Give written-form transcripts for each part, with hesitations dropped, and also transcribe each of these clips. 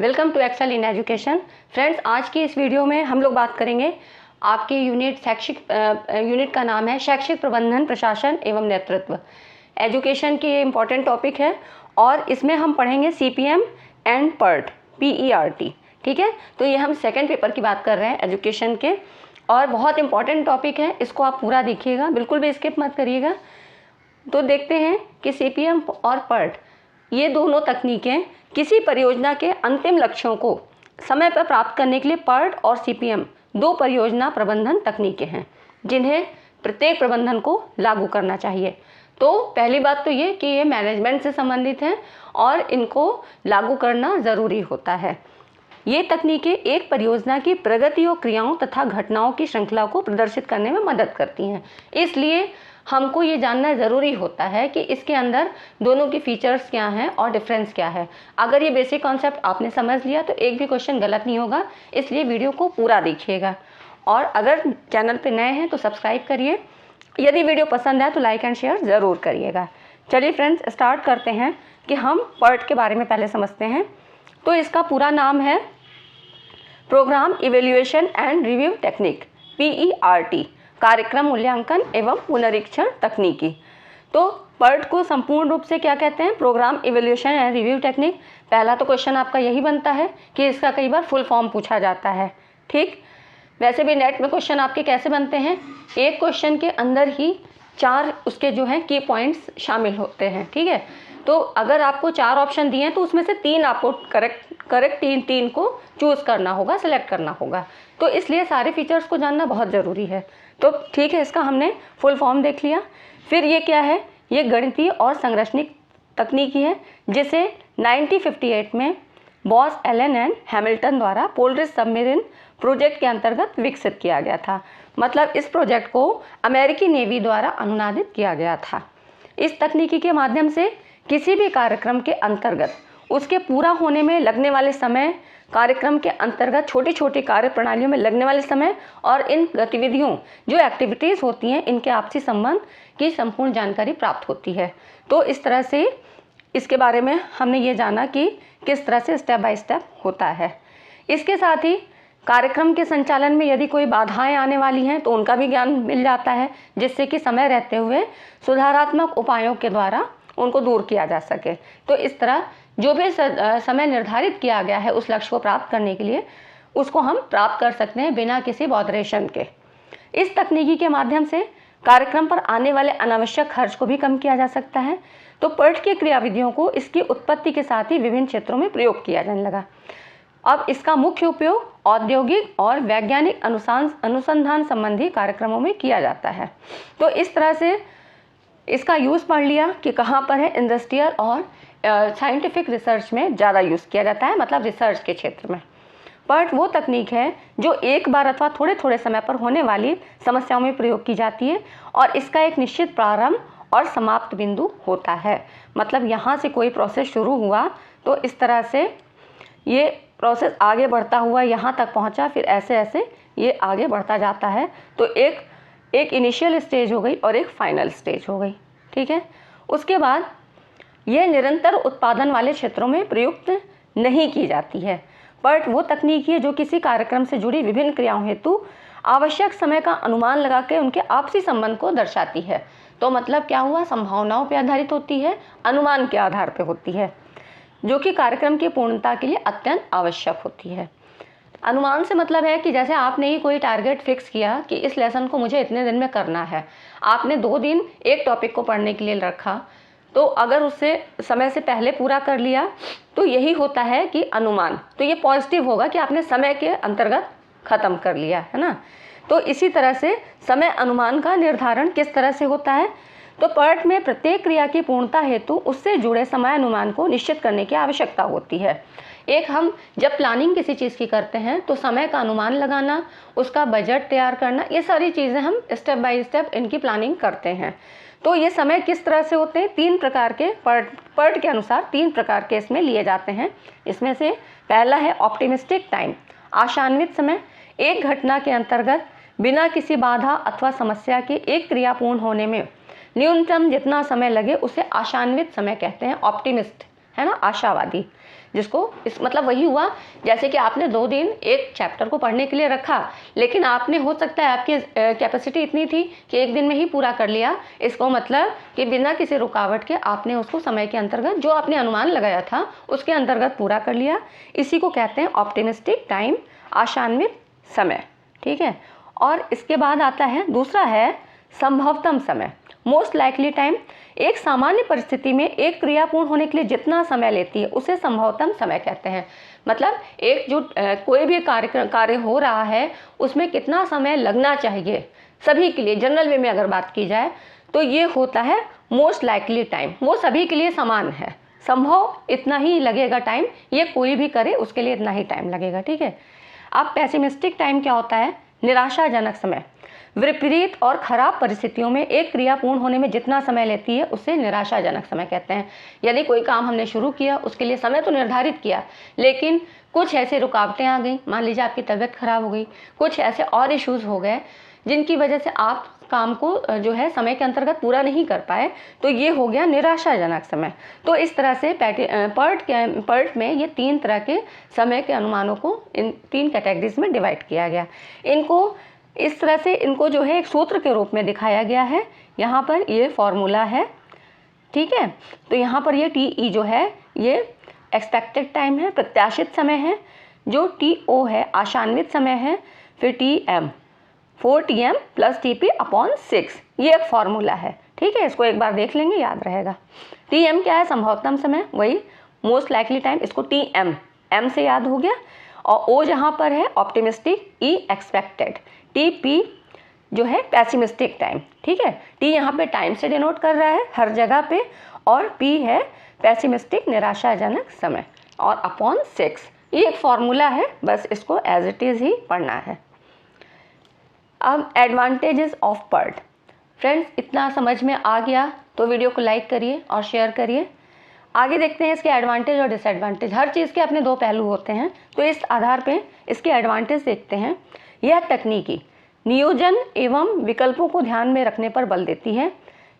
Welcome to Excel in Education. Friends, आज की इस वीडियो में हम लोग बात करेंगे आपके यूनिट का नाम है शैक्षिक प्रबंधन, प्रशासन एवं नेतृत्व। एजुकेशन की ये इम्पॉर्टेंट टॉपिक है और इसमें हम पढ़ेंगे CPM एंड PERT, PERT। ठीक है, तो ये हम सेकेंड पेपर की बात कर रहे हैं एजुकेशन के और बहुत इंपॉर्टेंट टॉपिक है, इसको आप पूरा देखिएगा, बिल्कुल भी स्किप मत करिएगा। तो देखते हैं कि CPM और PERT ये दोनों तकनीकें किसी परियोजना के अंतिम लक्ष्यों को समय पर प्राप्त करने के लिए PERT और CPM दो परियोजना प्रबंधन तकनीकें हैं जिन्हें प्रत्येक प्रबंधन को लागू करना चाहिए। तो पहली बात तो ये कि ये मैनेजमेंट से संबंधित हैं और इनको लागू करना ज़रूरी होता है। ये तकनीकें एक परियोजना की प्रगति और क्रियाओं तथा घटनाओं की श्रृंखला को प्रदर्शित करने में मदद करती हैं। इसलिए हमको ये जानना ज़रूरी होता है कि इसके अंदर दोनों की फीचर्स क्या हैं और डिफरेंस क्या है। अगर ये बेसिक कॉन्सेप्ट आपने समझ लिया तो एक भी क्वेश्चन गलत नहीं होगा, इसलिए वीडियो को पूरा देखिएगा। और अगर चैनल पे नए हैं तो सब्सक्राइब करिए। यदि वीडियो पसंद आए तो लाइक एंड शेयर ज़रूर करिएगा। चलिए फ्रेंड्स, स्टार्ट करते हैं कि हम PERT के बारे में पहले समझते हैं। तो इसका पूरा नाम है program evaluation and review technique, PERT, कार्यक्रम मूल्यांकन एवं पुनरीक्षण तकनीकी। तो PERT को संपूर्ण रूप से क्या कहते हैं? Program evaluation and review technique. पहला तो क्वेश्चन आपका यही बनता है कि इसका कई बार फुल फॉर्म पूछा जाता है। ठीक, वैसे भी नेट में क्वेश्चन आपके कैसे बनते हैं, एक क्वेश्चन के अंदर ही 4 उसके जो हैं की पॉइंट्स शामिल होते हैं। ठीक है, तो अगर आपको 4 ऑप्शन दिए हैं तो उसमें से 3 आपको करेक्ट तीन को चूज़ करना होगा, सेलेक्ट करना होगा। तो इसलिए सारे फीचर्स को जानना बहुत ज़रूरी है। तो ठीक है, इसका हमने फुल फॉर्म देख लिया। फिर ये क्या है? ये गणितीय और संरचनिक तकनीकी है जिसे 1958 में बॉस, एलन एंड हैमिल्टन द्वारा पोलरिस सबमरीन प्रोजेक्ट के अंतर्गत विकसित किया गया था। मतलब इस प्रोजेक्ट को अमेरिकी नेवी द्वारा अनुनादित किया गया था। इस तकनीकी के माध्यम से किसी भी कार्यक्रम के अंतर्गत उसके पूरा होने में लगने वाले समय, कार्यक्रम के अंतर्गत छोटी छोटी कार्य प्रणालियों में लगने वाले समय और इन गतिविधियों जो एक्टिविटीज़ होती हैं इनके आपसी संबंध की संपूर्ण जानकारी प्राप्त होती है। तो इस तरह से इसके बारे में हमने ये जाना कि किस तरह से स्टेप बाय स्टेप होता है। इसके साथ ही कार्यक्रम के संचालन में यदि कोई बाधाएं आने वाली हैं तो उनका भी ज्ञान मिल जाता है, जिससे कि समय रहते हुए सुधारात्मक उपायों के द्वारा उनको दूर किया जा सके। तो इस तरह जो भी समय निर्धारित किया गया है उस लक्ष्य को प्राप्त करने के लिए, उसको हम प्राप्त कर सकते हैं बिना किसी बॉदरेशन के। इस तकनीकी के माध्यम से कार्यक्रम पर आने वाले अनावश्यक खर्च को भी कम किया जा सकता है। तो PERT की क्रियाविधियों को इसकी उत्पत्ति के साथ ही विभिन्न क्षेत्रों में प्रयोग किया जाने लगा। अब इसका मुख्य उपयोग औद्योगिक और वैज्ञानिक अनुसंधान संबंधी कार्यक्रमों में किया जाता है। तो इस तरह से इसका यूज़ पढ़ लिया कि कहाँ पर है, इंडस्ट्रियल और साइंटिफिक रिसर्च में ज़्यादा यूज़ किया जाता है, मतलब रिसर्च के क्षेत्र में। PERT वो तकनीक है जो एक बार अथवा थोड़े थोड़े समय पर होने वाली समस्याओं में प्रयोग की जाती है और इसका एक निश्चित प्रारंभ और समाप्त बिंदु होता है। मतलब यहाँ से कोई प्रोसेस शुरू हुआ तो इस तरह से ये प्रोसेस आगे बढ़ता हुआ यहाँ तक पहुँचा, फिर ऐसे ऐसे ये आगे बढ़ता जाता है। तो एक इनिशियल स्टेज हो गई और एक फाइनल स्टेज हो गई। ठीक है, उसके बाद ये निरंतर उत्पादन वाले क्षेत्रों में प्रयुक्त नहीं की जाती है। PERT वो तकनीक है जो किसी कार्यक्रम से जुड़ी विभिन्न क्रियाओं हेतु आवश्यक समय का अनुमान लगा के उनके आपसी संबंध को दर्शाती है। तो मतलब क्या हुआ, संभावनाओं पर आधारित होती है, अनुमान के आधार पर होती है, जो कि कार्यक्रम की पूर्णता के लिए अत्यंत आवश्यक होती है। अनुमान से मतलब है कि जैसे आपने ही कोई टारगेट फिक्स किया कि इस लेसन को मुझे इतने दिन में करना है, आपने 2 दिन एक टॉपिक को पढ़ने के लिए रखा, तो अगर उससे समय से पहले पूरा कर लिया तो यही होता है कि अनुमान। तो ये पॉजिटिव होगा कि आपने समय के अंतर्गत ख़त्म कर लिया है ना। तो इसी तरह से समय अनुमान का निर्धारण किस तरह से होता है, तो PERT में प्रत्येक क्रिया की पूर्णता हेतु उससे जुड़े समय अनुमान को निश्चित करने की आवश्यकता होती है। एक हम जब प्लानिंग किसी चीज़ की करते हैं तो समय का अनुमान लगाना, उसका बजट तैयार करना, ये सारी चीज़ें हम स्टेप बाय स्टेप इनकी प्लानिंग करते हैं। तो ये समय किस तरह से होते हैं, 3 प्रकार के PERT के अनुसार 3 प्रकार के इसमें लिए जाते हैं। इसमें से पहला है ऑप्टिमिस्टिक टाइम, आशान्वित समय। एक घटना के अंतर्गत बिना किसी बाधा अथवा समस्या के एक क्रिया पूर्ण होने में न्यूनतम जितना समय लगे उसे आशान्वित समय कहते हैं, ऑप्टिमिस्ट है ना, आशावादी। जिसको इस मतलब वही हुआ जैसे कि आपने 2 दिन एक चैप्टर को पढ़ने के लिए रखा, लेकिन आपने हो सकता है आपकी कैपेसिटी इतनी थी कि एक दिन में ही पूरा कर लिया। इसको मतलब कि बिना किसी रुकावट के आपने उसको समय के अंतर्गत जो आपने अनुमान लगाया था उसके अंतर्गत पूरा कर लिया। इसी को कहते हैं ऑप्टिमिस्टिक टाइम, आशान्वित समय। ठीक है, और इसके बाद आता है दूसरा है संभवतम समय, मोस्ट लाइकली टाइम। एक सामान्य परिस्थिति में एक क्रिया पूर्ण होने के लिए जितना समय लेती है उसे संभवतम समय कहते हैं। मतलब एक जो कोई भी कार्य हो रहा है उसमें कितना समय लगना चाहिए सभी के लिए, जनरल वे में अगर बात की जाए तो ये होता है मोस्ट लाइकली टाइम। वो सभी के लिए समान है, संभव इतना ही लगेगा टाइम, ये कोई भी करे उसके लिए इतना ही टाइम लगेगा। ठीक है। अब पेसिमिस्टिक टाइम क्या होता है? निराशाजनक समय। विपरीत और खराब परिस्थितियों में एक क्रिया पूर्ण होने में जितना समय लेती है उसे निराशाजनक समय कहते हैं। यदि कोई काम हमने शुरू किया, उसके लिए समय तो निर्धारित किया, लेकिन कुछ ऐसे रुकावटें आ गई, मान लीजिए आपकी तबीयत खराब हो गई, कुछ ऐसे और इश्यूज हो गए जिनकी वजह से आप काम को जो है समय के अंतर्गत पूरा नहीं कर पाए, तो ये हो गया निराशाजनक समय। तो इस तरह से पर्ट में ये 3 तरह के समय के अनुमानों को इन 3 कैटेगरीज में डिवाइड किया गया। इनको इस तरह से इनको जो है एक सूत्र के रूप में दिखाया गया है। यहाँ पर ये फॉर्मूला है। ठीक है, तो यहाँ पर ये TE जो है ये एक्सपेक्टेड टाइम है, प्रत्याशित समय है। जो TO है आशान्वित समय है। फिर TM 4TM + TP/6, ये एक फॉर्मूला है। ठीक है, इसको एक बार देख लेंगे, याद रहेगा। TM क्या है? संभवतम समय, वही मोस्ट लाइकली टाइम, इसको TM M से याद हो गया। और O जहाँ पर है ऑप्टिमिस्टिक, E एक्सपेक्टेड, TP जो है पैसिमिस्टिक टाइम। ठीक है, T यहाँ पे टाइम से डिनोट कर रहा है हर जगह पे, और P है पैसिमिस्टिक निराशाजनक समय, और /6 ये एक फॉर्मूला है, बस इसको एज इट इज़ ही पढ़ना है। अब एडवांटेजेस ऑफ पर्ट। फ्रेंड्स, इतना समझ में आ गया तो वीडियो को लाइक करिए और शेयर करिए। आगे देखते हैं इसके एडवांटेज और डिसएडवांटेज। हर चीज़ के अपने 2 पहलू होते हैं, तो इस आधार पे इसके एडवांटेज देखते हैं। यह तकनीकी नियोजन एवं विकल्पों को ध्यान में रखने पर बल देती है।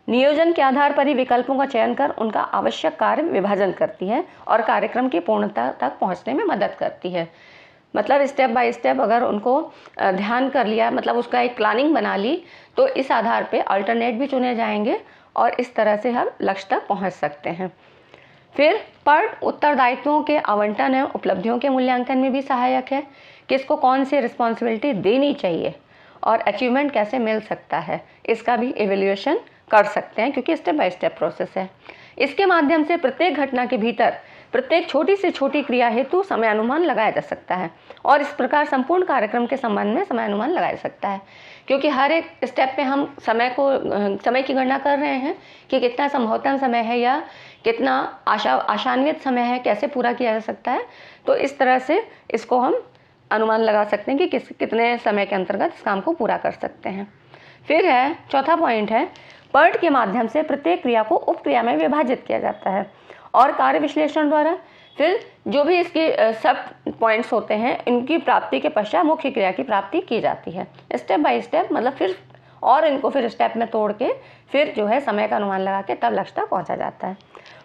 नियोजन के आधार पर ही विकल्पों का चयन कर उनका आवश्यक कार्य विभाजन करती है और कार्यक्रम की पूर्णता तक पहुंचने में मदद करती है। मतलब स्टेप बाय स्टेप अगर उनको ध्यान कर लिया, मतलब उसका एक प्लानिंग बना ली, तो इस आधार पे अल्टरनेट भी चुने जाएंगे और इस तरह से हम लक्ष्य तक पहुँच सकते हैं। फिर पर्ट उत्तरदायित्वों के आवंटन एवं उपलब्धियों के मूल्यांकन में भी सहायक है। किसको कौन सी रिस्पॉन्सिबिलिटी देनी चाहिए और अचीवमेंट कैसे मिल सकता है, इसका भी एवेल्यूएशन कर सकते हैं, क्योंकि स्टेप बाय स्टेप प्रोसेस है। इसके माध्यम से प्रत्येक घटना के भीतर प्रत्येक छोटी से छोटी क्रिया हेतु समय अनुमान लगाया जा सकता है और इस प्रकार संपूर्ण कार्यक्रम के संबंध में समय अनुमान लगाया जा सकता है, क्योंकि हर एक स्टेप पे हम समय की गणना कर रहे हैं कि कितना संभवतम समय है या कितना आशान्वित समय है, कैसे पूरा किया जा सकता है। तो इस तरह से इसको हम अनुमान लगा सकते हैं कि कितने समय के अंतर्गत इस काम को पूरा कर सकते हैं। फिर है चौथा पॉइंट है, पर्ट के माध्यम से प्रत्येक क्रिया को उपक्रिया में विभाजित किया जाता है और कार्य विश्लेषण द्वारा फिर जो भी इसके सब पॉइंट्स होते हैं इनकी प्राप्ति के पश्चात मुख्य क्रिया की प्राप्ति की जाती है स्टेप बाय स्टेप। मतलब फिर और इनको फिर स्टेप में तोड़ के फिर जो है समय का अनुमान लगा के तब लक्ष्य तक पहुँचा जाता है।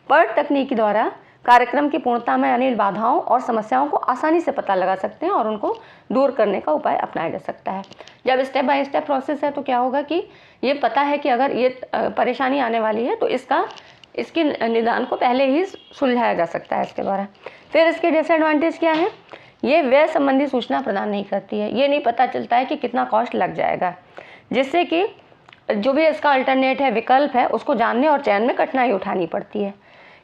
पर्ट तकनीक द्वारा कार्यक्रम की पूर्णता में आने बाधाओं और समस्याओं को आसानी से पता लगा सकते हैं और उनको दूर करने का उपाय अपनाया जा सकता है। जब स्टेप बाय स्टेप प्रोसेस है तो क्या होगा कि ये पता है कि अगर ये परेशानी आने वाली है तो इसके निदान को पहले ही सुलझाया जा सकता है इसके द्वारा। फिर इसके डिसएडवांटेज क्या है? ये व्यय संबंधी सूचना प्रदान नहीं करती है। ये नहीं पता चलता है कि कितना कॉस्ट लग जाएगा, जिससे कि जो भी इसका अल्टरनेट है, विकल्प है, उसको जानने और चयन में कठिनाई उठानी पड़ती है।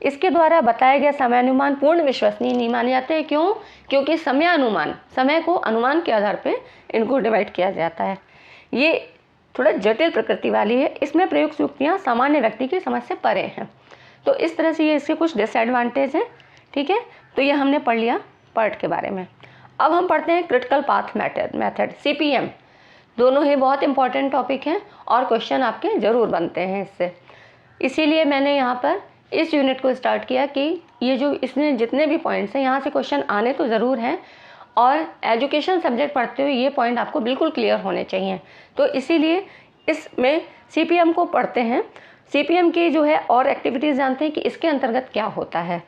इसके द्वारा बताए गए समय अनुमान पूर्ण विश्वसनीय नहीं माने जाते हैं। क्यों? क्योंकि समय को अनुमान के आधार पे इनको डिवाइड किया जाता है। ये थोड़ा जटिल प्रकृति वाली है। इसमें प्रयुक्त युक्तियाँ सामान्य व्यक्ति की समझ से परे हैं। तो इस तरह से ये इसके कुछ डिसएडवांटेज हैं। ठीक है, तो ये हमने पढ़ लिया पर्ट के बारे में। अब हम पढ़ते हैं क्रिटिकल पाथ मेथड CPM। दोनों ही बहुत इंपॉर्टेंट टॉपिक हैं और क्वेश्चन आपके ज़रूर बनते हैं इससे। इसीलिए मैंने यहाँ पर इस यूनिट को स्टार्ट किया कि ये जो इसमें जितने भी पॉइंट्स हैं यहाँ से क्वेश्चन आने तो ज़रूर हैं और एजुकेशन सब्जेक्ट पढ़ते हुए ये पॉइंट आपको बिल्कुल क्लियर होने चाहिए। तो इसीलिए इसमें CPM को पढ़ते हैं। CPM की जो है और एक्टिविटीज़ जानते हैं कि इसके अंतर्गत क्या होता है।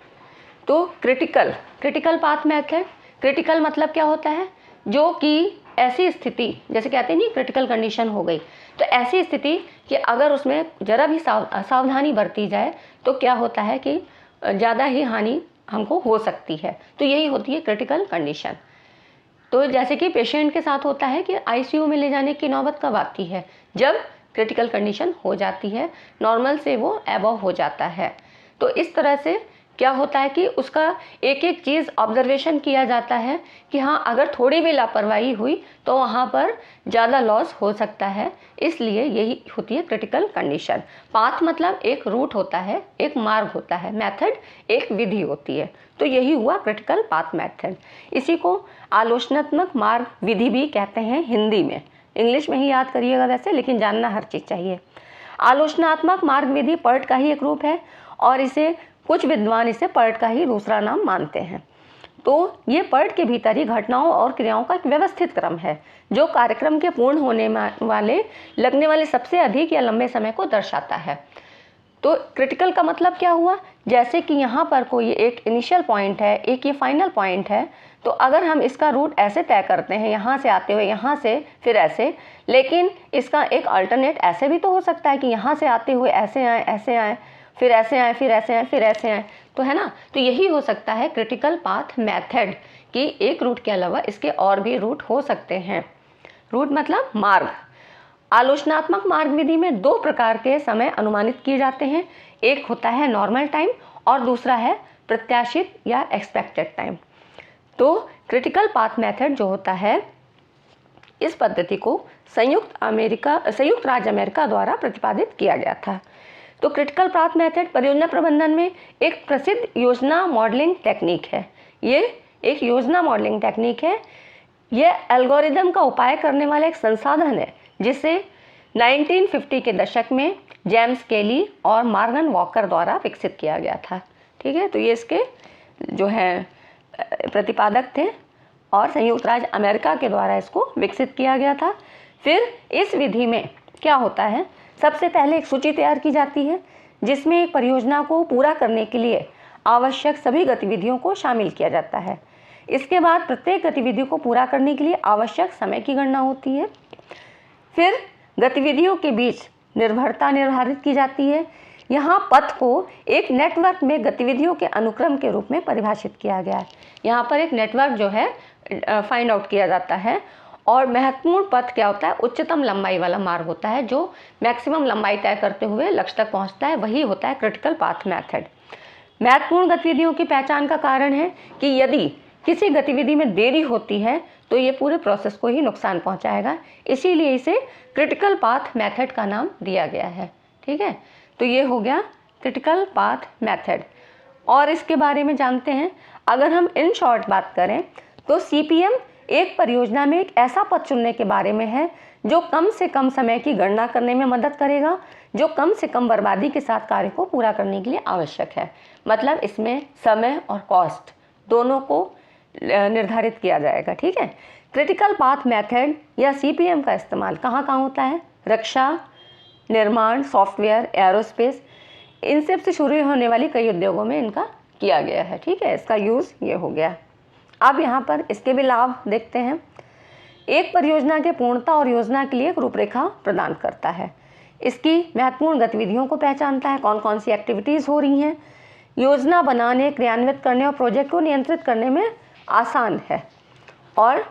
तो क्रिटिकल पाथ मेथड, क्रिटिकल मतलब क्या होता है, जो कि ऐसी स्थिति, जैसे कहते हैं नहीं क्रिटिकल कंडीशन हो गई, तो ऐसी स्थिति कि अगर उसमें ज़रा भी सावधानी बरती जाए तो क्या होता है कि ज़्यादा ही हानि हमको हो सकती है। तो यही होती है क्रिटिकल कंडीशन। तो जैसे कि पेशेंट के साथ होता है कि आईसीयू में ले जाने की नौबत कब आती है, जब क्रिटिकल कंडीशन हो जाती है, नॉर्मल से वो एबव हो जाता है। तो इस तरह से क्या होता है कि उसका एक एक चीज़ ऑब्जर्वेशन किया जाता है कि हाँ, अगर थोड़ी भी लापरवाही हुई तो वहाँ पर ज़्यादा लॉस हो सकता है, इसलिए यही होती है क्रिटिकल कंडीशन। पाथ मतलब एक रूट होता है, एक मार्ग होता है, मेथड एक विधि होती है। तो यही हुआ क्रिटिकल पाथ मेथड। इसी को आलोचनात्मक मार्ग विधि भी कहते हैं हिंदी में, इंग्लिश में ही याद करिएगा वैसे, लेकिन जानना हर चीज़ चाहिए। आलोचनात्मक मार्ग विधि पर्ट का ही एक रूप है और इसे कुछ विद्वान इसे पर्ट का ही दूसरा नाम मानते हैं। तो ये पर्ट के भीतर ही घटनाओं और क्रियाओं का एक व्यवस्थित क्रम है जो कार्यक्रम के पूर्ण होने वाले लगने वाले सबसे अधिक या लंबे समय को दर्शाता है। तो क्रिटिकल का मतलब क्या हुआ, जैसे कि यहाँ पर कोई एक इनिशियल पॉइंट है, एक ये फाइनल पॉइंट है, तो अगर हम इसका रूट ऐसे तय करते हैं, यहाँ से आते हुए यहाँ से फिर ऐसे, लेकिन इसका एक अल्टरनेट ऐसे भी तो हो सकता है कि यहाँ से आते हुए ऐसे आए, फिर ऐसे आए, फिर ऐसे आए, फिर ऐसे आए, तो है ना। तो यही हो सकता है क्रिटिकल पाथ मेथड कि एक रूट के अलावा इसके और भी रूट हो सकते हैं। रूट मतलब मार्ग। आलोचनात्मक मार्ग विधि में दो प्रकार के समय अनुमानित किए जाते हैं, एक होता है नॉर्मल टाइम और दूसरा है प्रत्याशित या एक्सपेक्टेड टाइम। तो क्रिटिकल पाथ मेथड जो होता है, इस पद्धति को संयुक्त राज्य अमेरिका द्वारा प्रतिपादित किया गया था। तो क्रिटिकल पाथ मेथड परियोजना प्रबंधन में एक प्रसिद्ध योजना मॉडलिंग टेक्निक है। ये एक योजना मॉडलिंग टेक्निक है। यह एल्गोरिदम का उपाय करने वाला एक संसाधन है जिसे 1950 के दशक में जेम्स केली और मॉर्गन वॉकर द्वारा विकसित किया गया था। ठीक है, तो ये इसके जो है प्रतिपादक थे और संयुक्त राज्य अमेरिका के द्वारा इसको विकसित किया गया था। फिर इस विधि में क्या होता है, सबसे पहले एक सूची तैयार की जाती है जिसमें एक परियोजना को पूरा करने के लिए आवश्यक सभी गतिविधियों को शामिल किया जाता है। इसके बाद प्रत्येक गतिविधि को पूरा करने के लिए आवश्यक समय की गणना होती है। फिर गतिविधियों के बीच निर्भरता निर्धारित की जाती है। यहाँ पथ को एक नेटवर्क में गतिविधियों के अनुक्रम के रूप में परिभाषित किया गया है। यहाँ पर एक नेटवर्क जो है फाइंड आउट किया जाता है और महत्वपूर्ण पथ क्या होता है, उच्चतम लंबाई वाला मार्ग होता है जो मैक्सिमम लंबाई तय करते हुए लक्ष्य तक पहुँचता है, वही होता है क्रिटिकल पाथ मेथड। महत्वपूर्ण गतिविधियों की पहचान का कारण है कि यदि किसी गतिविधि में देरी होती है तो ये पूरे प्रोसेस को ही नुकसान पहुंचाएगा, इसीलिए इसे क्रिटिकल पाथ मेथड का नाम दिया गया है। ठीक है, तो ये हो गया क्रिटिकल पाथ मेथड। और इसके बारे में जानते हैं, अगर हम इन शॉर्ट बात करें तो सीपीएम एक परियोजना में एक ऐसा पथ चुनने के बारे में है जो कम से कम समय की गणना करने में मदद करेगा, जो कम से कम बर्बादी के साथ कार्य को पूरा करने के लिए आवश्यक है। मतलब इसमें समय और कॉस्ट दोनों को निर्धारित किया जाएगा। ठीक है, क्रिटिकल पाथ मेथड या सीपीएम का इस्तेमाल कहाँ कहाँ होता है, रक्षा, निर्माण, सॉफ्टवेयर, एरोस्पेस, इन सब से शुरू होने वाली कई उद्योगों में इनका किया गया है। ठीक है, इसका यूज़ ये हो गया। अब यहाँ पर इसके भी लाभ देखते हैं। एक परियोजना के पूर्णता और योजना के लिए एक रूपरेखा प्रदान करता है। इसकी महत्वपूर्ण गतिविधियों को पहचानता है, कौन कौन सी एक्टिविटीज़ हो रही हैं, योजना बनाने, क्रियान्वित करने और प्रोजेक्ट को नियंत्रित करने में आसान है और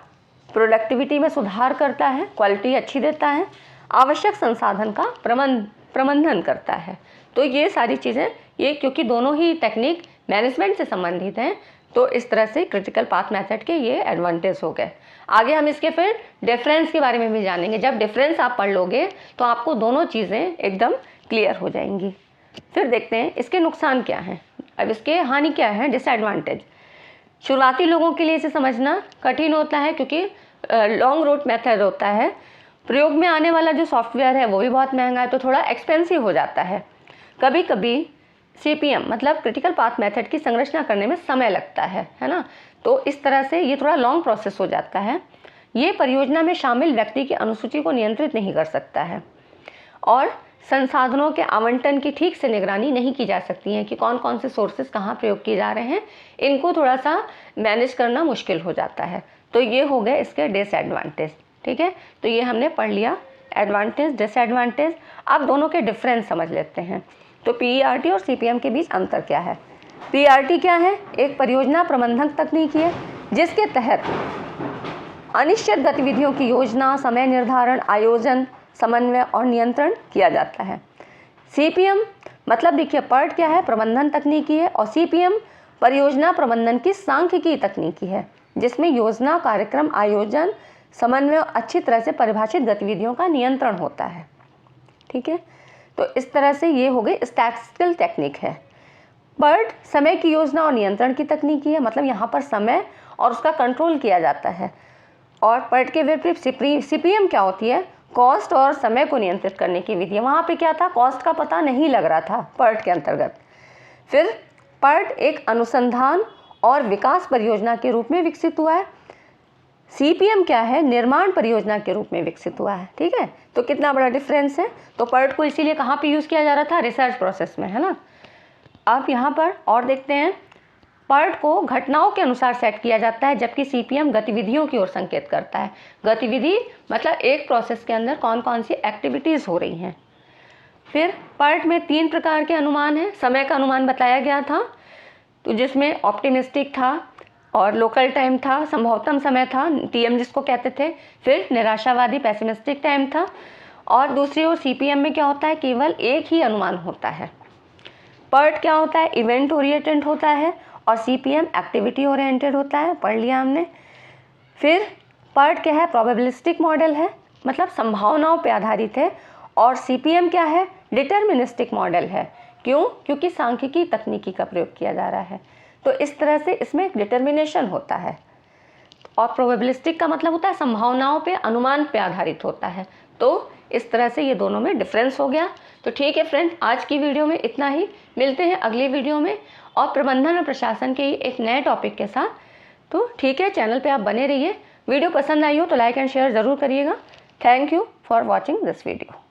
प्रोडक्टिविटी में सुधार करता है, क्वालिटी अच्छी देता है, आवश्यक संसाधन का प्रबंधन करता है। तो ये सारी चीज़ें, ये क्योंकि दोनों ही टेक्निक मैनेजमेंट से संबंधित हैं, तो इस तरह से क्रिटिकल पाथ मेथड के ये एडवांटेज हो गए। आगे हम इसके फिर डिफरेंस के बारे में भी जानेंगे। जब डिफरेंस आप पढ़ लोगे तो आपको दोनों चीज़ें एकदम क्लियर हो जाएंगी। फिर देखते हैं इसके नुकसान क्या हैं, अब इसके हानि क्या है, डिसएडवांटेज। शुरुआती लोगों के लिए इसे समझना कठिन होता है क्योंकि लॉन्ग रूट मेथड होता है। प्रयोग में आने वाला जो सॉफ्टवेयर है वो भी बहुत महंगा है, तो थोड़ा एक्सपेंसिव हो जाता है। कभी कभी सीपीएम मतलब क्रिटिकल पाथ मेथड की संरचना करने में समय लगता है ना, तो इस तरह से ये थोड़ा लॉन्ग प्रोसेस हो जाता है। ये परियोजना में शामिल व्यक्ति की अनुसूची को नियंत्रित नहीं कर सकता है और संसाधनों के आवंटन की ठीक से निगरानी नहीं की जा सकती है कि कौन कौन से सोर्सेज कहाँ प्रयोग किए जा रहे हैं, इनको थोड़ा सा मैनेज करना मुश्किल हो जाता है। तो ये हो गए इसके डिसएडवांटेज। ठीक है, तो ये हमने पढ़ लिया एडवांटेज डिसएडवांटेज। अब दोनों के डिफरेंस समझ लेते हैं। तो PERT और CPM के बीच अंतर क्या है। PERT क्या है? एक परियोजना प्रबंधन तकनीक है जिसके तहत अनिश्चित गतिविधियों की योजना, समय निर्धारण, आयोजन, समन्वय और नियंत्रण किया जाता है। CPM मतलब देखिए PERT क्या है? प्रबंधन तकनीकी है, और CPM परियोजना प्रबंधन की सांख्यिकी तकनीकी है जिसमें योजना, कार्यक्रम, आयोजन, समन्वय और अच्छी तरह से परिभाषित गतिविधियों का नियंत्रण होता है। ठीक है, तो इस तरह से ये हो गई स्टैटिस्टिकल टेक्निक है। PERT समय की योजना और नियंत्रण की तकनीकी है, मतलब यहाँ पर समय और उसका कंट्रोल किया जाता है। और PERT के विपरीत CPM क्या होती है? कॉस्ट और समय को नियंत्रित करने की विधि है। वहाँ पे क्या था? कॉस्ट का पता नहीं लग रहा था PERT के अंतर्गत। फिर PERT एक अनुसंधान और विकास परियोजना के रूप में विकसित हुआ है। CPM क्या है? निर्माण परियोजना के रूप में विकसित हुआ है। ठीक है, तो कितना बड़ा डिफरेंस है। तो PERT को इसीलिए कहाँ पे यूज़ किया जा रहा था? रिसर्च प्रोसेस में, है ना। अब यहाँ पर और देखते हैं, PERT को घटनाओं के अनुसार सेट किया जाता है, जबकि CPM गतिविधियों की ओर संकेत करता है। गतिविधि मतलब एक प्रोसेस के अंदर कौन कौन सी एक्टिविटीज़ हो रही हैं। फिर PERT में 3 प्रकार के अनुमान हैं। समय का अनुमान बताया गया था, तो जिसमें ऑप्टिमिस्टिक था और लोकल टाइम था, संभवतम समय था, TM जिसको कहते थे। फिर निराशावादी पैसिमिस्टिक टाइम था। और दूसरी ओर CPM में क्या होता है? केवल एक ही अनुमान होता है। PERT क्या होता है? इवेंट ओरिएंटेड होता है, और CPM एक्टिविटी ओरिएंटेड होता है। पढ़ लिया हमने। फिर PERT क्या है? प्रोबेबिलिस्टिक मॉडल है, मतलब संभावनाओं पर आधारित है। और CPM क्या है? डिटर्मिनिस्टिक मॉडल है। क्यों? क्योंकि सांख्यिकी तकनीकी का प्रयोग किया जा रहा है। तो इस तरह से इसमें डिटर्मिनेशन होता है। और प्रोबेबिलिस्टिक का मतलब होता है संभावनाओं पे, अनुमान पे आधारित होता है। तो इस तरह से ये दोनों में डिफरेंस हो गया। तो ठीक है फ्रेंड, आज की वीडियो में इतना ही। मिलते हैं अगली वीडियो में और प्रबंधन और प्रशासन के एक नए टॉपिक के साथ। तो ठीक है, चैनल पे आप बने रहिए। वीडियो पसंद आई हो तो लाइक एंड शेयर ज़रूर करिएगा। Thank you for watching this video.